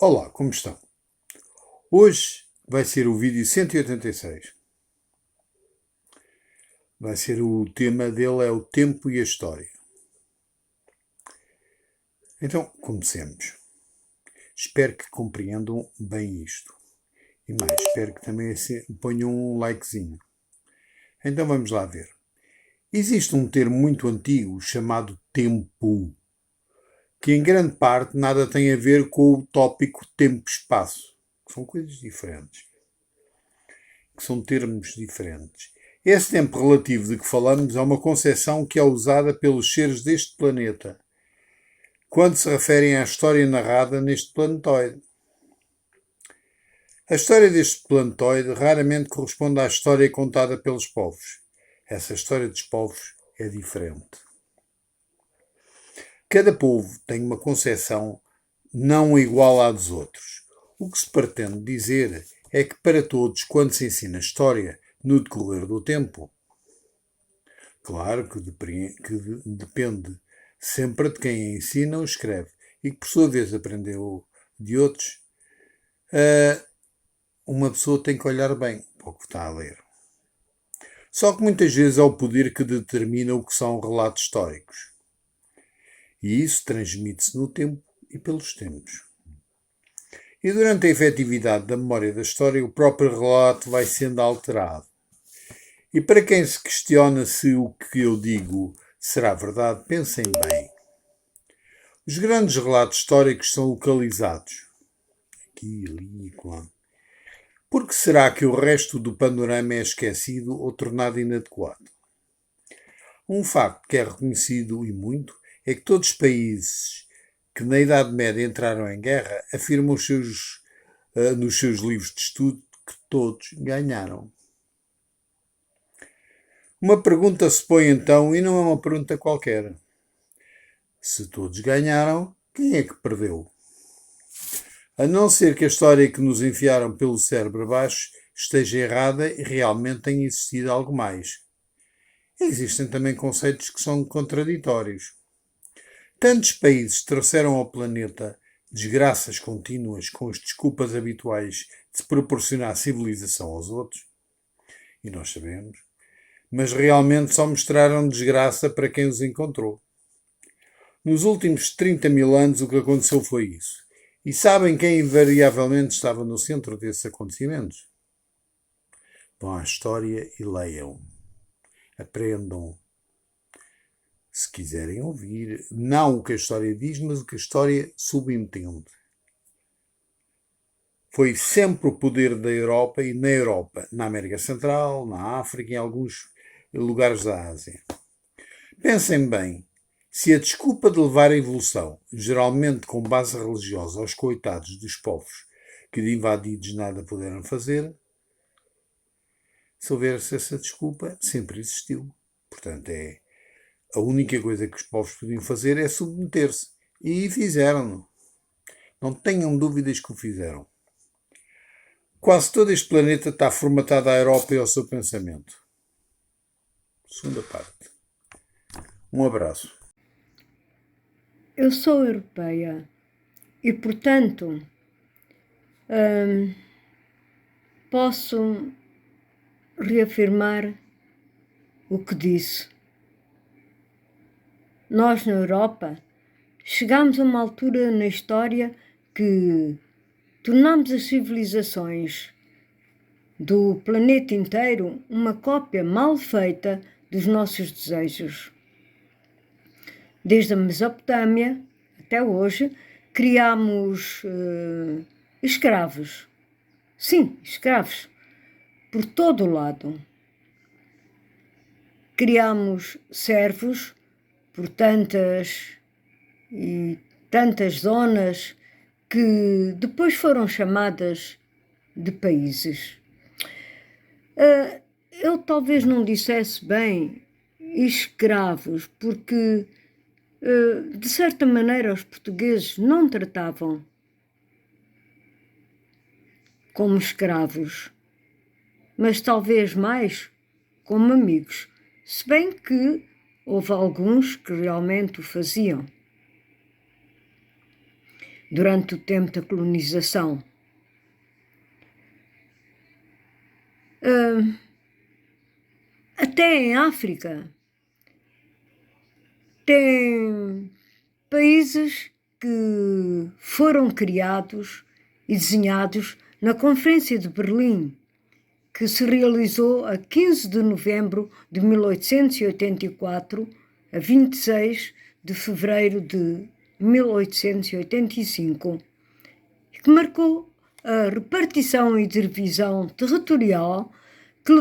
Olá, como estão? Hoje vai ser o vídeo 186. O tema dele é o tempo e a história. Então, comecemos. Espero que compreendam bem isto. E mais, espero que também ponham um likezinho. Então vamos lá ver. Existe um termo muito antigo chamado tempo, que em grande parte nada tem a ver com o tópico tempo-espaço. São coisas diferentes. Que são termos diferentes. Esse tempo relativo de que falamos é uma concepção que é usada pelos seres deste planeta quando se referem à história narrada neste planetoide. A história deste planetoide raramente corresponde à história contada pelos povos. Essa história dos povos é diferente. Cada povo tem uma concepção não igual à dos outros. O que se pretende dizer é que para todos, quando se ensina história no decorrer do tempo, claro que depende sempre de quem ensina ou escreve e que por sua vez aprendeu de outros, uma pessoa tem que olhar bem para o que está a ler. Só que muitas vezes é o poder que determina o que são relatos históricos. E isso transmite-se no tempo e pelos tempos. E durante a efetividade da memória da história, o próprio relato vai sendo alterado. E para quem se questiona se o que eu digo será verdade, pensem bem. Os grandes relatos históricos são localizados. Aqui, ali e lá. Por que será que o resto do panorama é esquecido ou tornado inadequado? Um facto que é reconhecido e muito é que todos os países que na Idade Média entraram em guerra afirmam nos seus livros de estudo que todos ganharam. Uma pergunta se põe então, e não é uma pergunta qualquer. Se todos ganharam, quem é que perdeu? A não ser que a história que nos enfiaram pelo cérebro abaixo esteja errada e realmente tenha existido algo mais. Existem também conceitos que são contraditórios. Tantos países trouxeram ao planeta desgraças contínuas com as desculpas habituais de se proporcionar civilização aos outros, e nós sabemos, mas realmente só mostraram desgraça para quem os encontrou. Nos últimos 30 mil anos o que aconteceu foi isso. E sabem quem invariavelmente estava no centro desses acontecimentos? Vão à história e leiam. Aprendam. Se quiserem ouvir, não o que a história diz, mas o que a história subentende. Foi sempre o poder da Europa e na Europa, na América Central, na África e em alguns lugares da Ásia. Pensem bem, se a desculpa de levar a evolução, geralmente com base religiosa, aos coitados dos povos que de invadidos nada puderam fazer, se houvesse essa desculpa, sempre existiu. Portanto, a única coisa que os povos podiam fazer é submeter-se. E fizeram-no. Não tenham dúvidas que o fizeram. Quase todo este planeta está formatado à Europa e ao seu pensamento. Segunda parte. Um abraço. Eu sou europeia e, portanto, posso reafirmar o que disse. Nós, na Europa, chegámos a uma altura na história que tornámos as civilizações do planeta inteiro uma cópia mal feita dos nossos desejos. Desde a Mesopotâmia até hoje, criámos escravos. Sim, escravos. Por todo o lado. Criámos servos por tantas e tantas zonas que depois foram chamadas de países. Eu talvez não dissesse bem escravos, porque de certa maneira os portugueses não tratavam como escravos, mas talvez mais como amigos, se bem que houve alguns que realmente o faziam. durante o tempo da colonização. Até em África tem países que foram criados e desenhados na Conferência de Berlim, que se realizou a 15 de novembro de 1884 a 26 de fevereiro de 1885, que marcou a repartição e divisão territorial que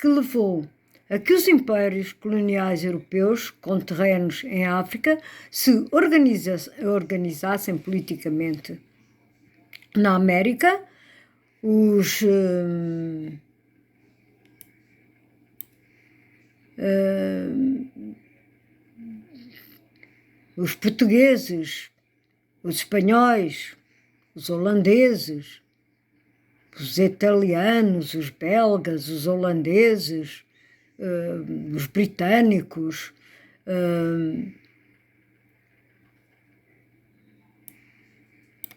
levou a que os impérios coloniais europeus com terrenos em África se organizassem politicamente. Na América, os portugueses, os espanhóis, os holandeses, os italianos, os belgas, os holandeses, os britânicos,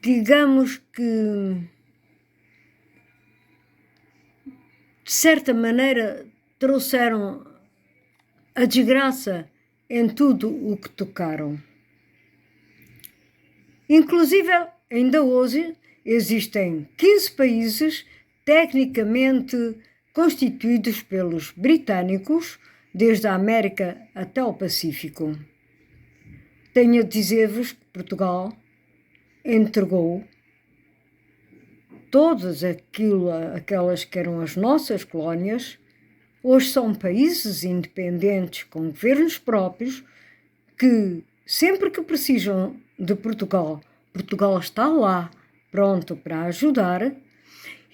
digamos que, de certa maneira, trouxeram a desgraça em tudo o que tocaram. Inclusive, ainda hoje, existem 15 países tecnicamente constituídos pelos britânicos, desde a América até o Pacífico. Tenho a dizer-vos que Portugal entregou todas aquelas que eram as nossas colónias. Hoje são países independentes com governos próprios que, sempre que precisam de Portugal, Portugal está lá, pronto para ajudar,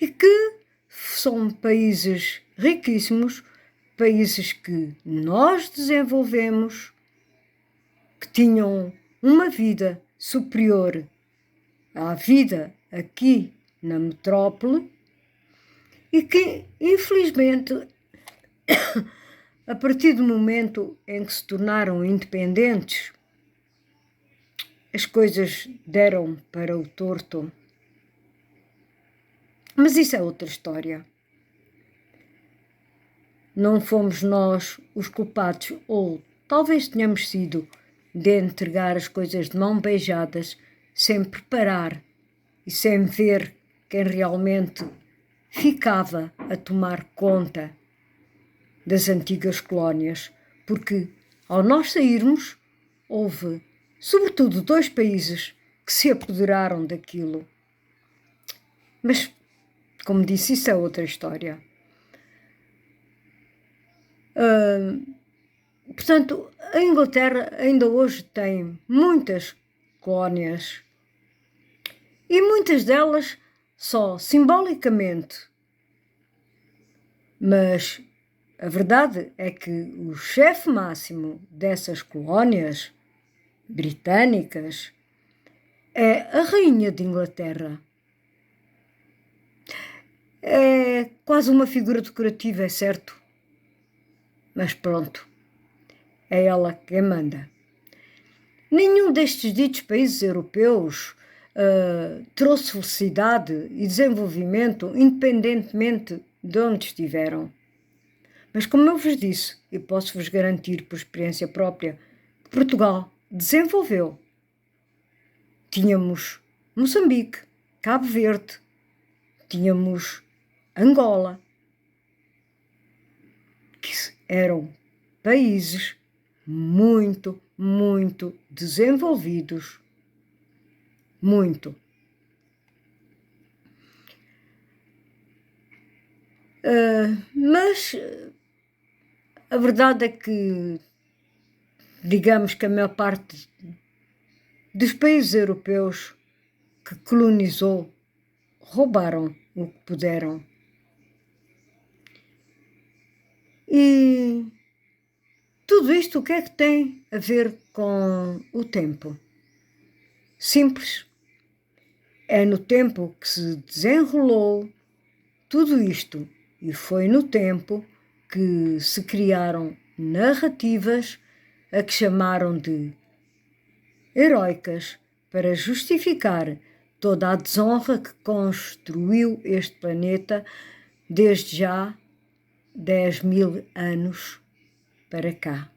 e que são países riquíssimos, países que nós desenvolvemos, que tinham uma vida superior à vida aqui na metrópole e que, infelizmente, a partir do momento em que se tornaram independentes, as coisas deram para o torto. Mas isso é outra história. Não fomos nós os culpados, ou talvez tenhamos sido, de entregar as coisas de mão beijadas, sem preparar e sem ver quem realmente ficava a tomar conta das antigas colónias, porque ao nós sairmos, houve sobretudo 2 países que se apoderaram daquilo. Mas, como disse, isso é outra história. Portanto, a Inglaterra ainda hoje tem muitas colónias e muitas delas só simbolicamente. Mas a verdade é que o chefe máximo dessas colónias britânicas é a Rainha de Inglaterra. É quase uma figura decorativa, é certo, mas pronto, é ela quem manda. Nenhum destes ditos países europeus trouxe felicidade e desenvolvimento independentemente de onde estiveram. Mas como eu vos disse, e posso-vos garantir por experiência própria, que Portugal desenvolveu. Tínhamos Moçambique, Cabo Verde, tínhamos Angola, que eram países muito, muito desenvolvidos. Muito. Mas a verdade é que, digamos que a maior parte dos países europeus que colonizou roubaram o que puderam. E tudo isto o que é que tem a ver com o tempo? Simples. É no tempo que se desenrolou tudo isto e foi no tempo que se criaram narrativas a que chamaram de heróicas, para justificar toda a desonra que construiu este planeta desde já 10.000 anos para cá.